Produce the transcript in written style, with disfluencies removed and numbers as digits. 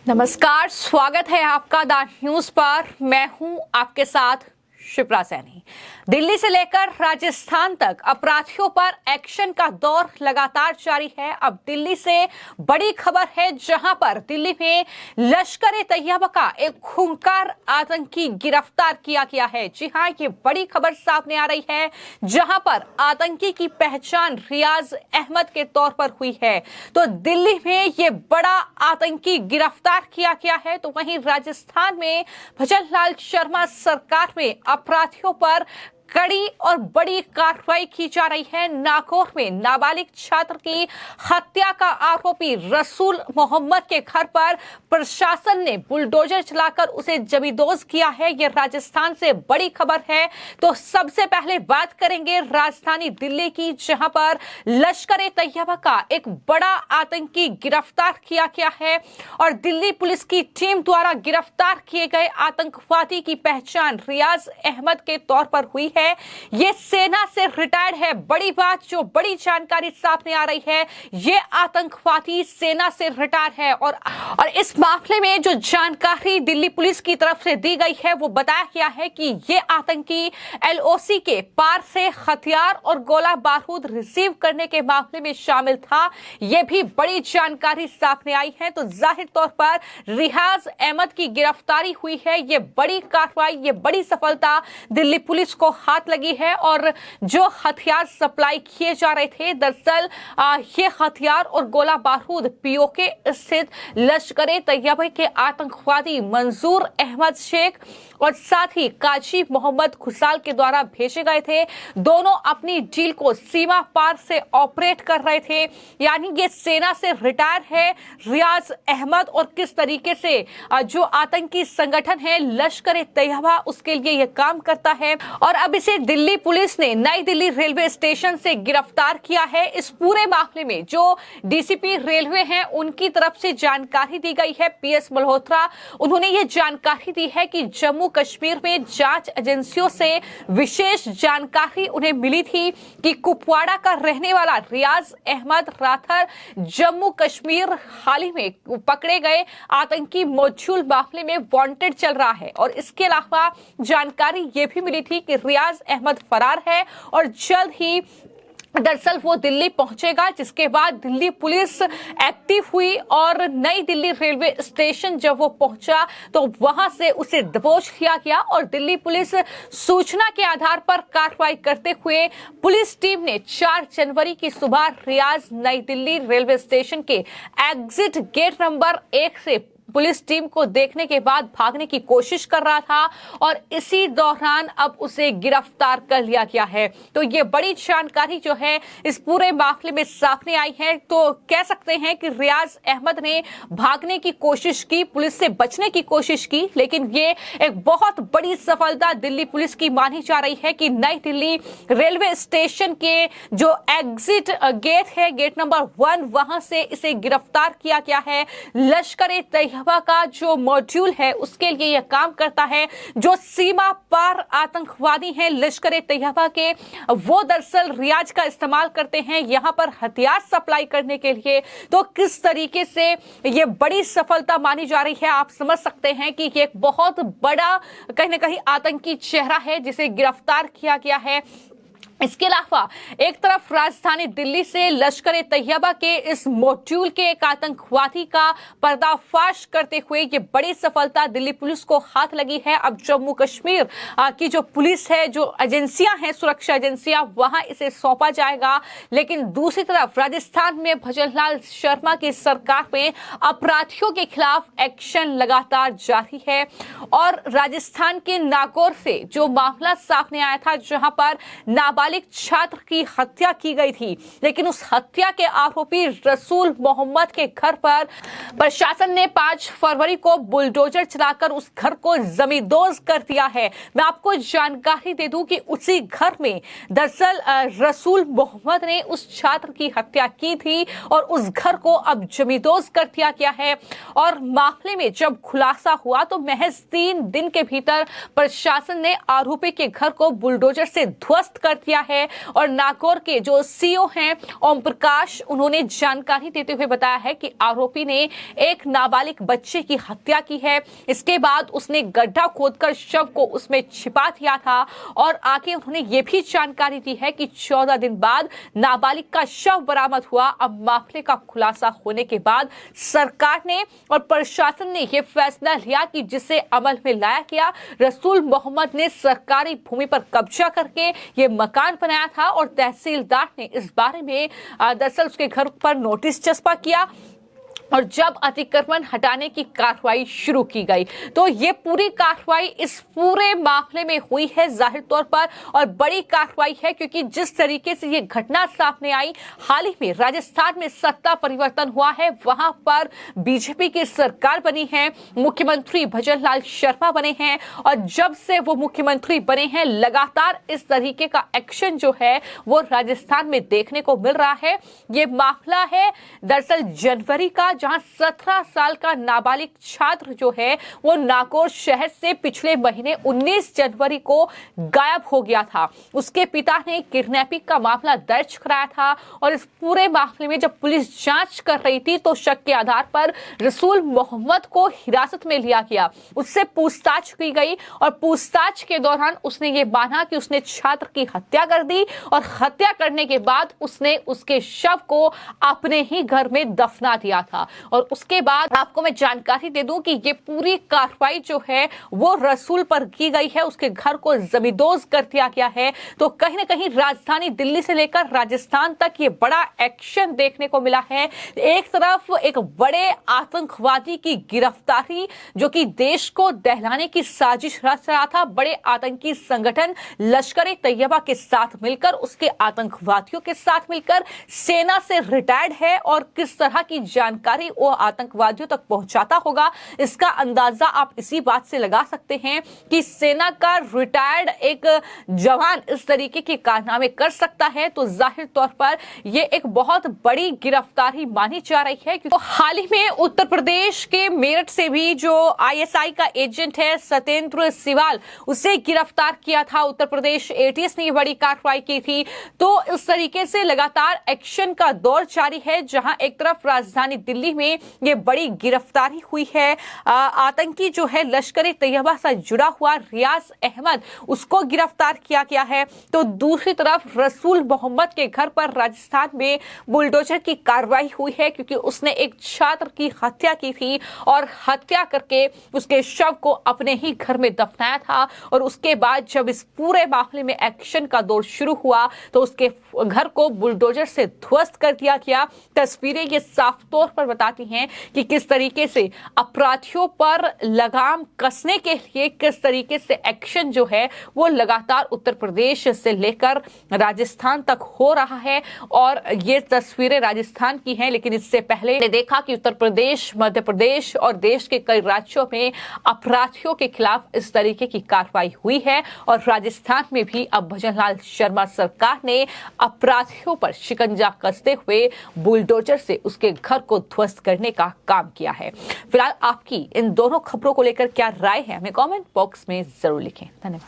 नमस्कार, स्वागत है आपका द न्यूज पर। मैं हूं आपके साथ शिप्रा सैनी। दिल्ली से लेकर राजस्थान तक अपराधियों पर एक्शन का दौर लगातार जारी है। अब दिल्ली से बड़ी खबर है, जहां पर दिल्ली में लश्कर-ए-तैयबा का एक खूंखार आतंकी गिरफ्तार किया गया है। जी हां, ये बड़ी खबर सामने आ रही है, जहां पर आतंकी की पहचान रियाज अहमद के तौर पर हुई है। तो दिल्ली में ये बड़ा आतंकी गिरफ्तार किया गया है, तो वहीं राजस्थान में भजनलाल शर्मा सरकार में अपराधियों पर कड़ी और बड़ी कार्रवाई की जा रही है। नागौर में नाबालिग छात्र की हत्या का आरोपी रसूल मोहम्मद के घर पर प्रशासन ने बुलडोजर चलाकर उसे जमींदोज किया है। यह राजस्थान से बड़ी खबर है। तो सबसे पहले बात करेंगे राजधानी दिल्ली की, जहां पर लश्कर-ए-तैयबा का एक बड़ा आतंकी गिरफ्तार किया गया है और दिल्ली पुलिस की टीम द्वारा गिरफ्तार किए गए आतंकवादी की पहचान रियाज अहमद के तौर पर हुई है। ये सेना से रिटायर्ड है। बड़ी बात, जो बड़ी जानकारी सामने आ रही है, ये आतंकवादी सेना से रिटायर है और इस मामले में जो जानकारी दिल्ली पुलिस की तरफ से दी गई है, वो बताया गया है कि ये आतंकी एलओसी के पार से हथियार और गोला बारूद रिसीव करने के मामले में शामिल था। ये भी बड़ी जानकारी सामने आई है। तो जाहिर तौर पर रियाज अहमद की गिरफ्तारी हुई है। ये बड़ी कार्रवाई, ये बड़ी सफलता दिल्ली पुलिस को हाथ लगी है। और जो हथियार सप्लाई किए जा रहे थे, दरअसल ये हथियार और गोला बारूद पीओके स्थित लश्कर-ए-तैयबा के आतंकवादी मंजूर अहमद शेख और साथ ही काजी मोहम्मद खुसाल के द्वारा भेजे गए थे। दोनों अपनी डील को सीमा पार से ऑपरेट कर रहे थे। यानी ये सेना से रिटायर है रियाज अहमद और किस तरीके से जो आतंकी संगठन है लश्कर-ए-तैयबा, उसके लिए यह काम करता है। और अब इसे दिल्ली पुलिस ने नई दिल्ली रेलवे स्टेशन से गिरफ्तार किया है। इस पूरे मामले में जो डीसीपी रेलवे हैं, उनकी तरफ से जानकारी दी गई है। पीएस मल्होत्रा, उन्होंने ये जानकारी दी है कि जम्मू कश्मीर में जांच एजेंसियों से विशेष जानकारी उन्हें मिली थी कि कुपवाड़ा का रहने वाला रियाज अहमद राथर जम्मू कश्मीर हाल ही में पकड़े गए आतंकी मॉड्यूल मामले में वांटेड चल रहा है। और इसके अलावा जानकारी ये भी मिली थी कि रियाज अहमद फरार है और जल्द ही दरअसल वो दिल्ली पहुंचेगा, जिसके बाद दिल्ली पुलिस एक्टिव हुई और नई दिल्ली रेलवे स्टेशन जब वो पहुंचा तो वहां से उसे दबोच लिया गया और दिल्ली पुलिस सूचना के आधार पर कार्रवाई करते हुए पुलिस टीम ने 4 जनवरी की सुबह रियाज नई दिल्ली रेलवे स्टेशन के एग्जिट गेट नंबर 1 से पुलिस टीम को देखने के बाद भागने की कोशिश कर रहा था और इसी दौरान अब उसे गिरफ्तार कर लिया गया है। तो ये बड़ी जानकारी जो है इस पूरे मामले में सामने आई है। तो कह सकते हैं कि रियाज अहमद ने भागने की कोशिश की, पुलिस से बचने की कोशिश की, लेकिन ये एक बहुत बड़ी सफलता दिल्ली पुलिस की मानी जा रही है कि नई दिल्ली रेलवे स्टेशन के जो एग्जिट गेट है, गेट नंबर 1, वहां से इसे गिरफ्तार किया गया है। लश्कर-ए-तैयबा का जो मॉड्यूल है, उसके लिए यह काम करता है। जो सीमा पार आतंकवादी हैं लश्कर-ए-तैयबा के, वो दरअसल रियाज का इस्तेमाल करते हैं यहां पर हथियार सप्लाई करने के लिए। तो किस तरीके से ये बड़ी सफलता मानी जा रही है, आप समझ सकते हैं कि ये एक बहुत बड़ा कहीं ना कहीं आतंकी चेहरा है जिसे गिरफ्तार किया गया है। इसके अलावा एक तरफ राजधानी दिल्ली से लश्कर-ए-तैयबा के इस मॉड्यूल के एक आतंकवादी का पर्दाफाश करते हुए ये बड़ी सफलता दिल्ली पुलिस को हाथ लगी है। अब जम्मू कश्मीर की जो पुलिस है, जो एजेंसियां हैं, सुरक्षा एजेंसियां, वहां इसे सौंपा जाएगा। लेकिन दूसरी तरफ राजस्थान में भजनलाल शर्मा की सरकार में अपराधियों के खिलाफ एक्शन लगातार जारी है और राजस्थान के नागौर से जो मामला सामने आया था, जहां पर नाबालिग छात्र की हत्या की गई थी, लेकिन उस हत्या के आरोपी रसूल मोहम्मद के घर पर प्रशासन ने 5 फरवरी को बुलडोजर चलाकर उस घर को जमींदोज कर दिया है। मैं आपको जानकारी दे दूं कि उसी घर में दरअसल रसूल मोहम्मद ने उस छात्र की हत्या की थी और उस घर को अब जमींदोज कर दिया गया है। और मामले में जब खुलासा हुआ तो महज 3 दिन के भीतर प्रशासन ने आरोपी के घर को बुलडोजर से ध्वस्त कर दिया किया है। और नागौर के जो सीओ हैं ओम प्रकाश, उन्होंने जानकारी देते हुए बताया है कि आरोपी ने एक नाबालिग बच्चे की हत्या की है। इसके बाद उसने गड्ढा खोदकर शव को उसमें छिपा दिया था और आगे उन्होंने ये भी जानकारी दी है कि 14 दिन बाद नाबालिग का शव बरामद हुआ। अब मामले का खुलासा होने के बाद सरकार ने और प्रशासन ने यह फैसला लिया कि जिसे अमल में लाया गया। रसूल मोहम्मद ने सरकारी भूमि पर कब्जा करके ये मकान बनाया था और तहसीलदार ने इस बारे में दरअसल उसके घर पर नोटिस चस्पा किया और जब अतिक्रमण हटाने की कार्रवाई शुरू की गई तो ये पूरी कार्रवाई इस पूरे मामले में हुई है जाहिर तौर पर, और बड़ी कार्रवाई है क्योंकि जिस तरीके से ये घटना सामने आई, हाल ही में राजस्थान में सत्ता परिवर्तन हुआ है, वहां पर बीजेपी की सरकार बनी है, मुख्यमंत्री भजन लाल शर्मा बने हैं और जब से वो मुख्यमंत्री बने हैं लगातार इस तरीके का एक्शन जो है वो राजस्थान में देखने को मिल रहा है। ये मामला है दरअसल जनवरी का, जहां 17 साल का नाबालिग छात्र जो है वो नागौर शहर से पिछले महीने 19 जनवरी को गायब हो गया था। उसके पिता ने किडनैपिंग का मामला दर्ज कराया था और इस पूरे मामले में जब पुलिस जांच कर रही थी तो शक के आधार पर रसूल मोहम्मद को हिरासत में लिया गया। उससे पूछताछ की गई और पूछताछ के दौरान उसने ये माना कि उसने छात्र की हत्या कर दी और हत्या करने के बाद उसने उसके शव को अपने ही घर में दफना दिया था। और उसके बाद आपको मैं जानकारी दे दूं कि ये पूरी कार्रवाई जो है वो रसूल पर की गई है, उसके घर को जमींदोज कर दिया गया है। तो कहीं ना कहीं राजधानी दिल्ली से लेकर राजस्थान तक ये बड़ा एक्शन देखने को मिला है। एक तरफ एक बड़े आतंकवादी की गिरफ्तारी जो कि देश को दहलाने की साजिश रच रहा था, बड़े आतंकी संगठन लश्कर-ए तैयबा के साथ मिलकर, उसके आतंकवादियों के साथ मिलकर, सेना से रिटायर्ड है और किस तरह की जानकारी वो आतंकवादियों तक पहुंचाता होगा इसका अंदाजा आप इसी बात से लगा सकते हैं कि सेना का रिटायर्ड एक जवान इस तरीके के कारनामे कर सकता है। तो जाहिर तौर पर यह एक बहुत बड़ी गिरफ्तारी मानी जा रही है। तो हाल ही में उत्तर प्रदेश के मेरठ से भी जो आईएसआई का एजेंट है सत्येंद्र सिवाल, उसे गिरफ्तार किया था उत्तर प्रदेश एटीएस ने बड़ी कार्रवाई की थी। तो इस तरीके से लगातार एक्शन का दौर जारी है, जहां एक तरफ राजधानी दिल्ली में ये बड़ी गिरफ्तारी हुई है। आतंकी जो है लश्कर-ए तैयबा से जुड़ा हुआ रियाज अहमद, उसको गिरफ्तार किया गया है। तो दूसरी तरफ रसूल मोहम्मद के घर पर राजस्थान में बुलडोजर की कार्रवाई हुई है क्योंकि उसने एक छात्र की हत्या की थी और हत्या करके उसके शव को अपने ही घर में दफनाया था। और उसके बाद जब इस पूरे मामले में एक्शन का दौर शुरू हुआ तो उसके घर को बुलडोजर से ध्वस्त कर दिया गया। तस्वीरें ये साफ तौर पर बताती हैं कि किस तरीके से अपराधियों पर लगाम कसने के लिए किस तरीके से एक्शन जो है वो लगातार उत्तर प्रदेश से लेकर राजस्थान तक हो रहा है। और ये तस्वीरें राजस्थान की हैं, लेकिन इससे पहले ने देखा कि उत्तर प्रदेश, मध्य प्रदेश और देश के कई राज्यों में अपराधियों के खिलाफ इस तरीके की कार्रवाई हुई है। और राजस्थान में भी अब भजन लाल शर्मा सरकार ने अपराधियों पर शिकंजा कसते हुए बुलडोजर से उसके घर को ध्वस्त करने का काम किया है। फिलहाल आपकी इन दोनों खबरों को लेकर क्या राय है, हमें कमेंट बॉक्स में जरूर लिखें। धन्यवाद।